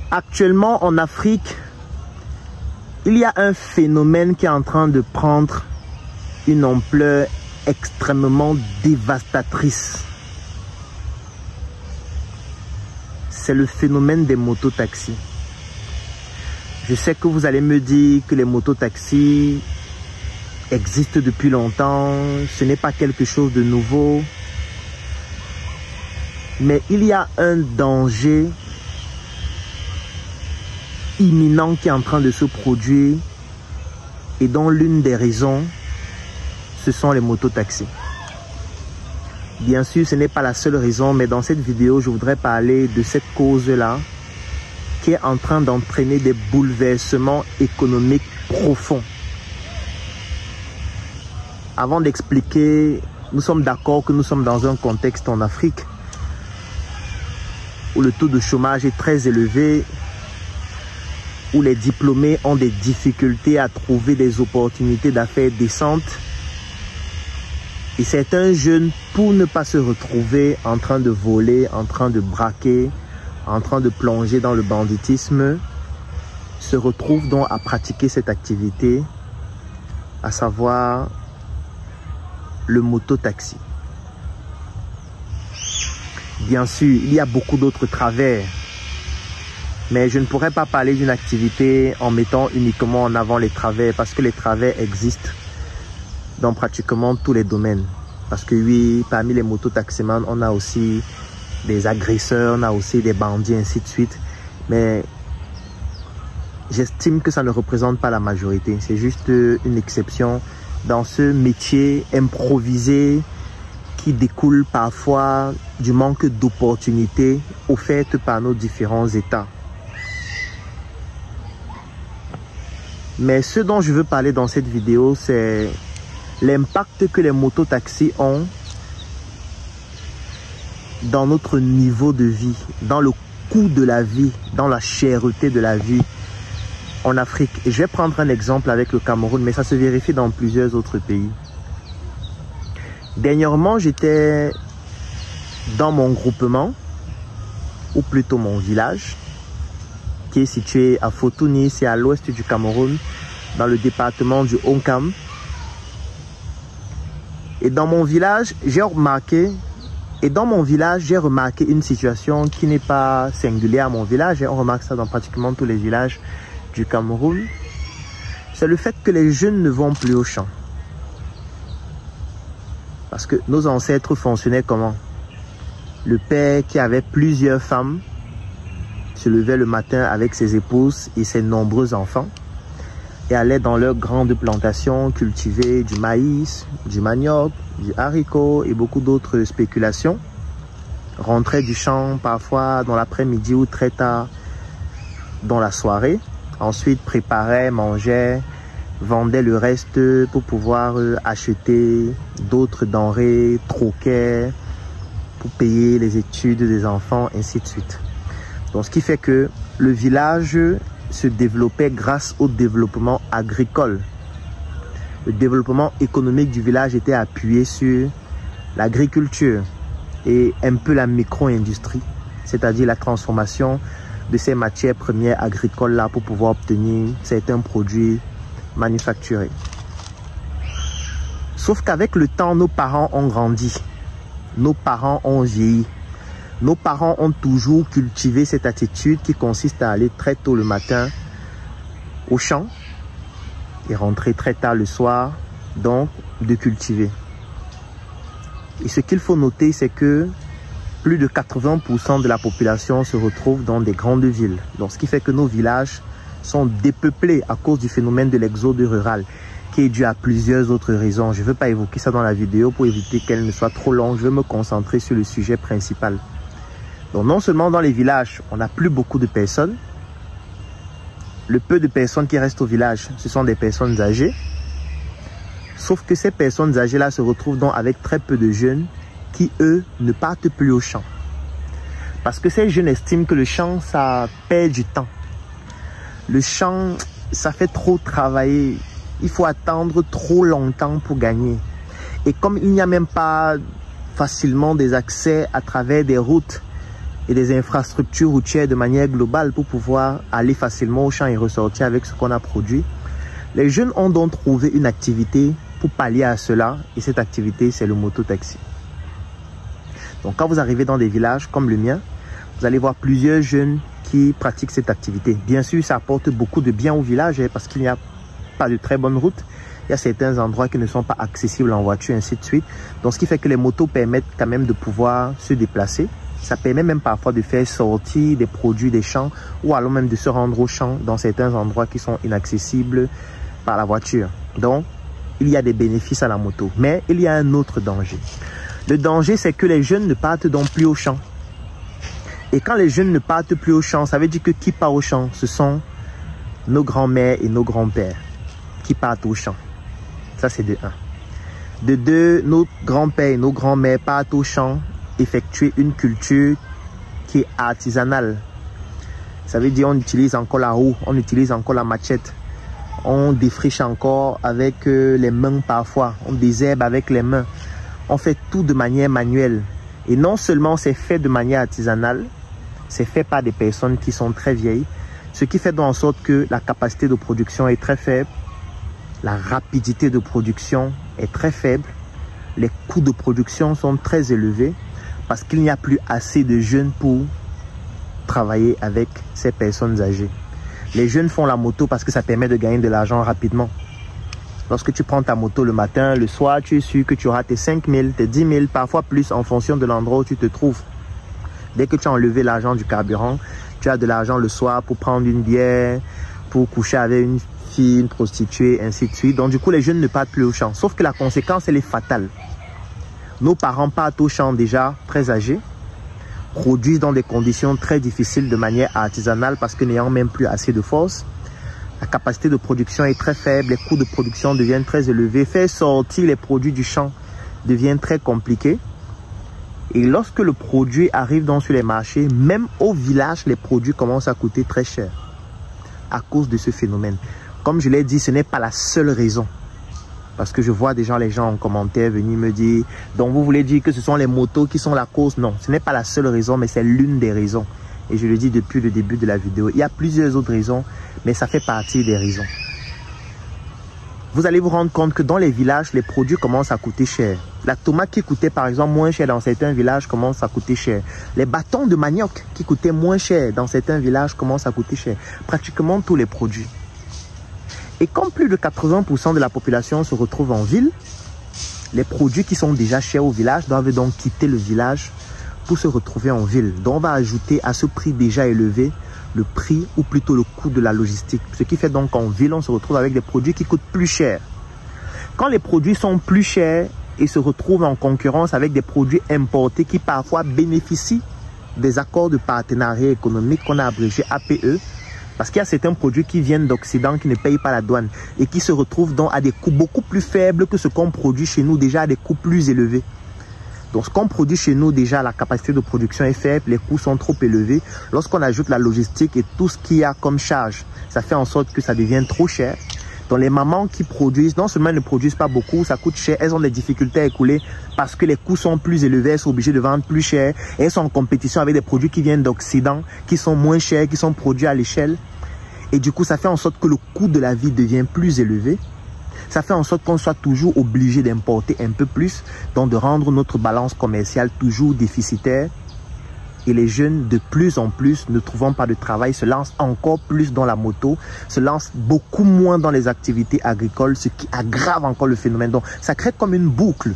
Actuellement en Afrique, il y a un phénomène qui est en train de prendre une ampleur extrêmement dévastatrice. C'est le phénomène des mototaxis. Je sais que vous allez me dire que les mototaxis existent depuis longtemps, ce n'est pas quelque chose de nouveau. Mais il y a un danger imminent qui est en train de se produire et dont l'une des raisons, ce sont les mototaxis. Bien sûr, ce n'est pas la seule raison, mais dans cette vidéo, je voudrais parler de cette cause-là qui est en train d'entraîner des bouleversements économiques profonds. Avant d'expliquer, nous sommes d'accord que nous sommes dans un contexte en Afrique où le taux de chômage est très élevé, où les diplômés ont des difficultés à trouver des opportunités d'affaires décentes. Et certains jeunes, pour ne pas se retrouver en train de voler, en train de braquer, en train de plonger dans le banditisme, se retrouvent donc à pratiquer cette activité, à savoir le mototaxi. Bien sûr, il y a beaucoup d'autres travers, mais je ne pourrais pas parler d'une activité en mettant uniquement en avant les travers, parce que les travers existent dans pratiquement tous les domaines. Parce que oui, parmi les mototaximans, on a aussi des agresseurs, on a aussi des bandits, ainsi de suite. Mais j'estime que ça ne représente pas la majorité. C'est juste une exception dans ce métier improvisé qui découle parfois du manque d'opportunités offertes par nos différents États. Mais ce dont je veux parler dans cette vidéo, c'est l'impact que les mototaxis ont dans notre niveau de vie, dans le coût de la vie, dans la cherté de la vie en Afrique. Et je vais prendre un exemple avec le Cameroun, mais ça se vérifie dans plusieurs autres pays. Dernièrement, j'étais dans mon groupement, ou plutôt mon village, qui est situé à Fotouni, c'est à l'ouest du Cameroun, dans le département du Onkam. Et dans mon village, j'ai remarqué une situation qui n'est pas singulière à mon village, et on remarque ça dans pratiquement tous les villages du Cameroun. C'est le fait que les jeunes ne vont plus au champ. Parce que nos ancêtres fonctionnaient comment? Le père qui avait plusieurs femmes se levait le matin avec ses épouses et ses nombreux enfants et allait dans leurs grandes plantations cultiver du maïs, du manioc, du haricot et beaucoup d'autres spéculations. Rentrait du champ parfois dans l'après-midi ou très tard dans la soirée. Ensuite préparait, mangeait, vendait le reste pour pouvoir acheter d'autres denrées, troquait pour payer les études des enfants, ainsi de suite. Donc ce qui fait que le village se développait grâce au développement agricole. Le développement économique du village était appuyé sur l'agriculture et un peu la micro-industrie, c'est-à-dire la transformation de ces matières premières agricoles-là pour pouvoir obtenir certains produits manufacturés. Sauf qu'avec le temps, nos parents ont grandi, nos parents ont vieilli. Nos parents ont toujours cultivé cette attitude qui consiste à aller très tôt le matin au champ et rentrer très tard le soir, donc de cultiver. Et ce qu'il faut noter, c'est que plus de 80% de la population se retrouve dans des grandes villes. Donc ce qui fait que nos villages sont dépeuplés à cause du phénomène de l'exode rural, qui est dû à plusieurs autres raisons. Je ne veux pas évoquer ça dans la vidéo pour éviter qu'elle ne soit trop longue. Je veux me concentrer sur le sujet principal. Donc non seulement dans les villages, on n'a plus beaucoup de personnes. Le peu de personnes qui restent au village, ce sont des personnes âgées. Sauf que ces personnes âgées-là se retrouvent donc avec très peu de jeunes qui, eux, ne partent plus au champ. Parce que ces jeunes estiment que le champ, ça perd du temps. Le champ, ça fait trop travailler. Il faut attendre trop longtemps pour gagner. Et comme il n'y a même pas facilement des accès à travers des routes et des infrastructures routières de manière globale pour pouvoir aller facilement au champ et ressortir avec ce qu'on a produit. Les jeunes ont donc trouvé une activité pour pallier à cela et cette activité, c'est le mototaxi. Donc quand vous arrivez dans des villages comme le mien, vous allez voir plusieurs jeunes qui pratiquent cette activité. Bien sûr, ça apporte beaucoup de bien au village parce qu'il n'y a pas de très bonnes routes. Il y a certains endroits qui ne sont pas accessibles en voiture, ainsi de suite. Donc ce qui fait que les motos permettent quand même de pouvoir se déplacer. Ça permet même parfois de faire sortir des produits des champs ou alors même de se rendre au champ dans certains endroits qui sont inaccessibles par la voiture. Donc, il y a des bénéfices à la moto. Mais il y a un autre danger. Le danger, c'est que les jeunes ne partent donc plus au champ. Et quand les jeunes ne partent plus au champ, ça veut dire que qui part au champ? Ce sont nos grands-mères et nos grands-pères qui partent au champ. Ça, c'est de 1. De 2, nos grands-pères et nos grands-mères partent au champ effectuer une culture qui est artisanale. Ça veut dire on utilise encore la roue, on utilise encore la machette. On défriche encore avec les mains parfois. On désherbe avec les mains. On fait tout de manière manuelle. Et non seulement c'est fait de manière artisanale, c'est fait par des personnes qui sont très vieilles. Ce qui fait en sorte que la capacité de production est très faible. La rapidité de production est très faible. Les coûts de production sont très élevés parce qu'il n'y a plus assez de jeunes pour travailler avec ces personnes âgées. Les jeunes font la moto parce que ça permet de gagner de l'argent rapidement. Lorsque tu prends ta moto le matin, le soir, tu es sûr que tu auras tes 5 000, tes 10 000, parfois plus en fonction de l'endroit où tu te trouves. Dès que tu as enlevé l'argent du carburant, tu as de l'argent le soir pour prendre une bière, pour coucher avec une fille, une prostituée, ainsi de suite. Donc du coup, les jeunes ne partent plus au champ. Sauf que la conséquence, elle est fatale. Nos parents partent au champ déjà très âgés, produisent dans des conditions très difficiles de manière artisanale parce que n'ayant même plus assez de force. La capacité de production est très faible, les coûts de production deviennent très élevés. Faire sortir les produits du champ devient très compliqué. Et lorsque le produit arrive donc sur les marchés, même au village, les produits commencent à coûter très cher à cause de ce phénomène. Comme je l'ai dit, ce n'est pas la seule raison. Parce que je vois déjà les gens en commentaire venir me dire « Donc vous voulez dire que ce sont les motos qui sont la cause ?» Non, ce n'est pas la seule raison, mais c'est l'une des raisons. Et je le dis depuis le début de la vidéo. Il y a plusieurs autres raisons, mais ça fait partie des raisons. Vous allez vous rendre compte que dans les villages, les produits commencent à coûter cher. La tomate qui coûtait par exemple moins cher dans certains villages commence à coûter cher. Les bâtons de manioc qui coûtaient moins cher dans certains villages commencent à coûter cher. Pratiquement tous les produits. Et comme plus de 80% de la population se retrouve en ville, les produits qui sont déjà chers au village doivent donc quitter le village pour se retrouver en ville. Donc on va ajouter à ce prix déjà élevé le prix ou plutôt le coût de la logistique. Ce qui fait donc qu'en ville, on se retrouve avec des produits qui coûtent plus cher. Quand les produits sont plus chers et se retrouvent en concurrence avec des produits importés qui parfois bénéficient des accords de partenariat économique qu'on a abrégé APE, parce qu'il y a certains produits qui viennent d'Occident qui ne payent pas la douane et qui se retrouvent donc à des coûts beaucoup plus faibles que ce qu'on produit chez nous, déjà à des coûts plus élevés. Donc ce qu'on produit chez nous, déjà la capacité de production est faible, les coûts sont trop élevés. Lorsqu'on ajoute la logistique et tout ce qu'il y a comme charge, ça fait en sorte que ça devient trop cher. Donc les mamans qui produisent, non seulement elles ne produisent pas beaucoup, ça coûte cher, elles ont des difficultés à écouler parce que les coûts sont plus élevés, elles sont obligées de vendre plus cher. Et elles sont en compétition avec des produits qui viennent d'Occident, qui sont moins chers, qui sont produits à l'échelle. Et du coup, ça fait en sorte que le coût de la vie devient plus élevé. Ça fait en sorte qu'on soit toujours obligé d'importer un peu plus, donc de rendre notre balance commerciale toujours déficitaire. Et les jeunes, de plus en plus, ne trouvant pas de travail, se lancent encore plus dans la moto, se lancent beaucoup moins dans les activités agricoles, ce qui aggrave encore le phénomène. Donc, ça crée comme une boucle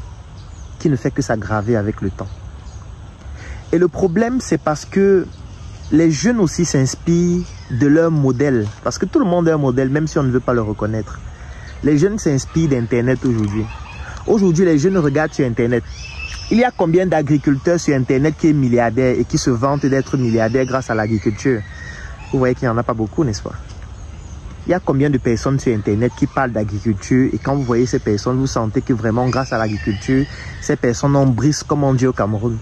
qui ne fait que s'aggraver avec le temps. Et le problème, c'est parce que les jeunes aussi s'inspirent de leur modèle. Parce que tout le monde est un modèle, même si on ne veut pas le reconnaître. Les jeunes s'inspirent d'Internet aujourd'hui. Aujourd'hui, les jeunes regardent sur Internet. Il y a combien d'agriculteurs sur Internet qui est milliardaire et qui se vantent d'être milliardaires grâce à l'agriculture? Vous voyez qu'il n'y en a pas beaucoup, n'est-ce pas? Il y a combien de personnes sur Internet qui parlent d'agriculture et quand vous voyez ces personnes, vous sentez que vraiment grâce à l'agriculture, ces personnes en brisent comme on dit au Cameroun.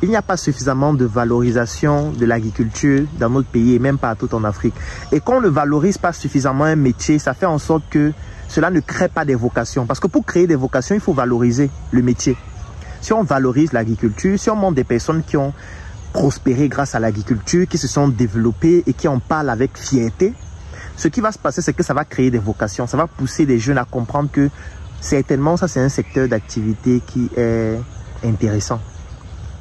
Il n'y a pas suffisamment de valorisation de l'agriculture dans notre pays et même partout en Afrique. Et quand on ne valorise pas suffisamment un métier, ça fait en sorte que cela ne crée pas des vocations. Parce que pour créer des vocations, il faut valoriser le métier. Si on valorise l'agriculture, si on montre des personnes qui ont prospéré grâce à l'agriculture, qui se sont développés et qui en parlent avec fierté, ce qui va se passer, c'est que ça va créer des vocations. Ça va pousser les jeunes à comprendre que certainement, ça, c'est un secteur d'activité qui est intéressant.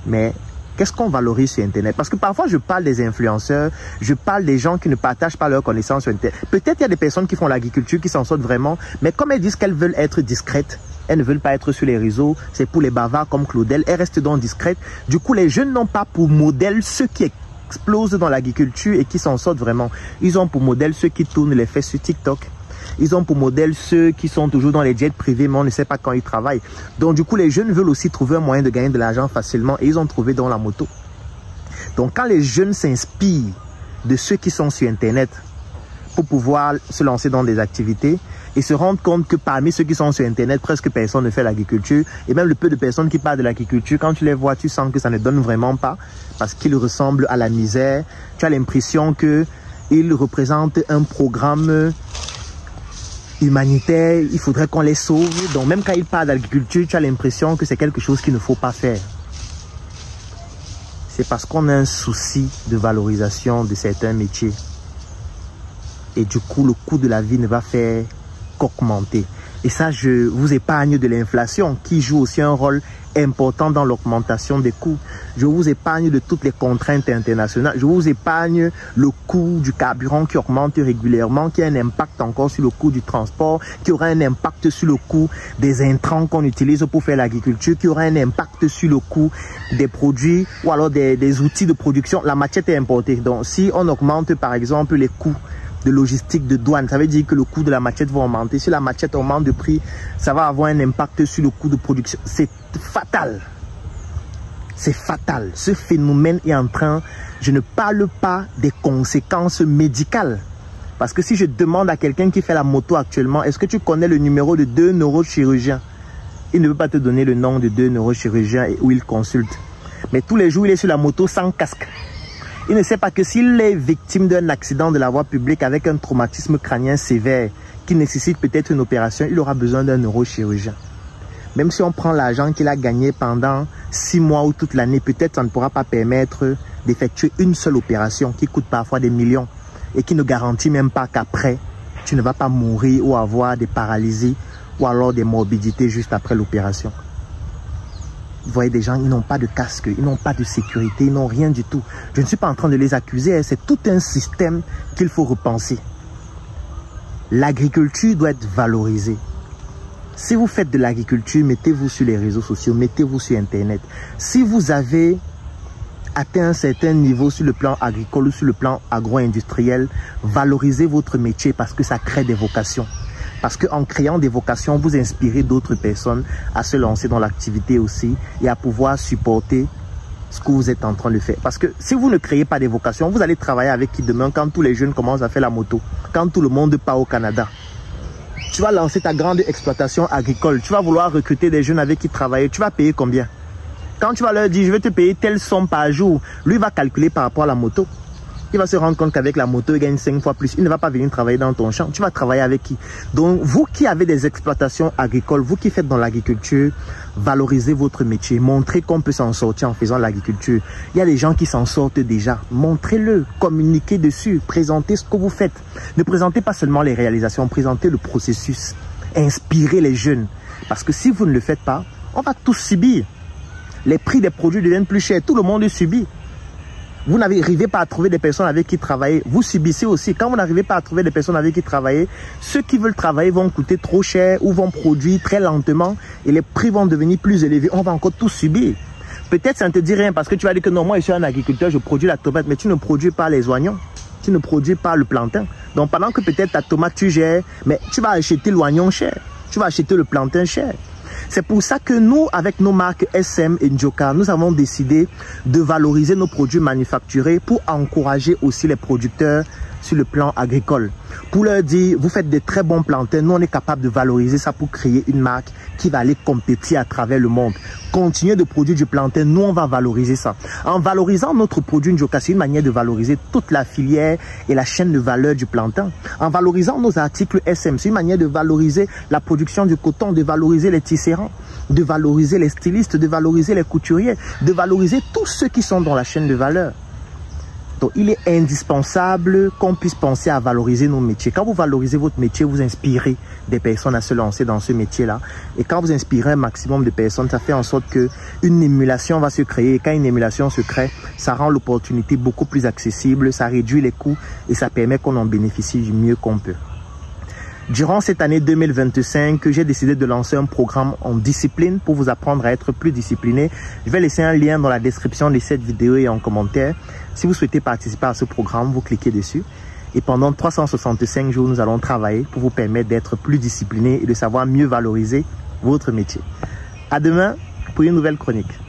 Mais qu'est-ce qu'on valorise sur Internet? Parce que parfois, je parle des influenceurs, je parle des gens qui ne partagent pas leurs connaissances sur Internet. Peut-être il y a des personnes qui font l'agriculture, qui s'en sortent vraiment, mais comme elles disent qu'elles veulent être discrètes, elles ne veulent pas être sur les réseaux, c'est pour les bavards comme Claudel, elles restent donc discrètes. Du coup, les jeunes n'ont pas pour modèle ceux qui explosent dans l'agriculture et qui s'en sortent vraiment. Ils ont pour modèle ceux qui tournent les fesses sur TikTok. Ils ont pour modèle ceux qui sont toujours dans les jets privés, mais on ne sait pas quand ils travaillent. Donc du coup, les jeunes veulent aussi trouver un moyen de gagner de l'argent facilement et ils ont trouvé dans la moto. Donc quand les jeunes s'inspirent de ceux qui sont sur Internet pour pouvoir se lancer dans des activités et se rendre compte que parmi ceux qui sont sur Internet, presque personne ne fait l'agriculture. Et même le peu de personnes qui parlent de l'agriculture, quand tu les vois, tu sens que ça ne donne vraiment pas parce qu'ils ressemblent à la misère. Tu as l'impression qu'ils représentent un programme humanitaire, il faudrait qu'on les sauve. Donc même quand ils parlent d'agriculture, tu as l'impression que c'est quelque chose qu'il ne faut pas faire. C'est parce qu'on a un souci de valorisation de certains métiers. Et du coup, le coût de la vie ne va faire qu'augmenter. Et ça, je vous épargne de l'inflation qui joue aussi un rôle important dans l'augmentation des coûts. Je vous épargne de toutes les contraintes internationales. Je vous épargne le coût du carburant qui augmente régulièrement, qui a un impact encore sur le coût du transport, qui aura un impact sur le coût des intrants qu'on utilise pour faire l'agriculture, qui aura un impact sur le coût des produits ou alors des outils de production. La machette est importée. Donc, si on augmente par exemple les coûts de logistique, de douane, ça veut dire que le coût de la machette va augmenter. Si la machette augmente de prix, ça va avoir un impact sur le coût de production. C'est fatal. C'est fatal. Ce phénomène est en train... Je ne parle pas des conséquences médicales. Parce que si je demande à quelqu'un qui fait la moto actuellement, est-ce que tu connais le numéro de 2 neurochirurgiens? Il ne veut pas te donner le nom de 2 neurochirurgiens où il consulte. Mais tous les jours, il est sur la moto sans casque. Il ne sait pas que s'il est victime d'un accident de la voie publique avec un traumatisme crânien sévère qui nécessite peut-être une opération, il aura besoin d'un neurochirurgien. Même si on prend l'argent qu'il a gagné pendant 6 mois ou toute l'année, peut-être ça ne pourra pas permettre d'effectuer une seule opération qui coûte parfois des millions et qui ne garantit même pas qu'après, tu ne vas pas mourir ou avoir des paralysies ou alors des morbidités juste après l'opération. Vous voyez des gens, ils n'ont pas de casque, ils n'ont pas de sécurité, ils n'ont rien du tout. Je ne suis pas en train de les accuser, c'est tout un système qu'il faut repenser. L'agriculture doit être valorisée. Si vous faites de l'agriculture, mettez-vous sur les réseaux sociaux, mettez-vous sur Internet. Si vous avez atteint un certain niveau sur le plan agricole ou sur le plan agro-industriel, valorisez votre métier parce que ça crée des vocations. Parce qu'en créant des vocations, vous inspirez d'autres personnes à se lancer dans l'activité aussi et à pouvoir supporter ce que vous êtes en train de faire. Parce que si vous ne créez pas des vocations, vous allez travailler avec qui demain quand tous les jeunes commencent à faire la moto, quand tout le monde part au Canada. Tu vas lancer ta grande exploitation agricole, tu vas vouloir recruter des jeunes avec qui travailler, tu vas payer combien? Quand tu vas leur dire, je vais te payer telle somme par jour, lui va calculer par rapport à la moto. Il va se rendre compte qu'avec la moto, il gagne 5 fois plus. Il ne va pas venir travailler dans ton champ. Tu vas travailler avec qui? Donc, vous qui avez des exploitations agricoles, vous qui faites dans l'agriculture, valorisez votre métier. Montrez qu'on peut s'en sortir en faisant l'agriculture. Il y a des gens qui s'en sortent déjà. Montrez-le, communiquez dessus, présentez ce que vous faites. Ne présentez pas seulement les réalisations, présentez le processus. Inspirez les jeunes. Parce que si vous ne le faites pas, on va tous subir. Les prix des produits deviennent plus chers. Tout le monde subit. Vous n'arrivez pas à trouver des personnes avec qui travailler, vous subissez aussi. Quand vous n'arrivez pas à trouver des personnes avec qui travailler, ceux qui veulent travailler vont coûter trop cher ou vont produire très lentement et les prix vont devenir plus élevés. On va encore tout subir. Peut-être ça ne te dit rien parce que tu vas dire que non, moi je suis un agriculteur, je produis la tomate, mais tu ne produis pas les oignons, tu ne produis pas le plantain. Donc pendant que peut-être ta tomate tu gères, mais tu vas acheter l'oignon cher, tu vas acheter le plantain cher. C'est pour ça que nous, avec nos marques SM et Njoka, nous avons décidé de valoriser nos produits manufacturés pour encourager aussi les producteurs sur le plan agricole. Pour leur dire, vous faites de très bons plantains, nous on est capable de valoriser ça pour créer une marque qui va aller compétir à travers le monde. Continuez de produire du plantain, nous on va valoriser ça. En valorisant notre produit Njoka, c'est une manière de valoriser toute la filière et la chaîne de valeur du plantain. En valorisant nos articles SM, c'est une manière de valoriser la production du coton, de valoriser les tisserands. de valoriser les stylistes, de valoriser les couturiers, de valoriser tous ceux qui sont dans la chaîne de valeur. Donc, il est indispensable qu'on puisse penser à valoriser nos métiers. Quand vous valorisez votre métier, vous inspirez des personnes à se lancer dans ce métier-là. Et quand vous inspirez un maximum de personnes, ça fait en sorte qu'une émulation va se créer. Et quand une émulation se crée, ça rend l'opportunité beaucoup plus accessible, ça réduit les coûts et ça permet qu'on en bénéficie du mieux qu'on peut. Durant cette année 2025, j'ai décidé de lancer un programme en discipline pour vous apprendre à être plus discipliné. Je vais laisser un lien dans la description de cette vidéo et en commentaire. Si vous souhaitez participer à ce programme, vous cliquez dessus. Et pendant 365 jours, nous allons travailler pour vous permettre d'être plus discipliné et de savoir mieux valoriser votre métier. À demain pour une nouvelle chronique.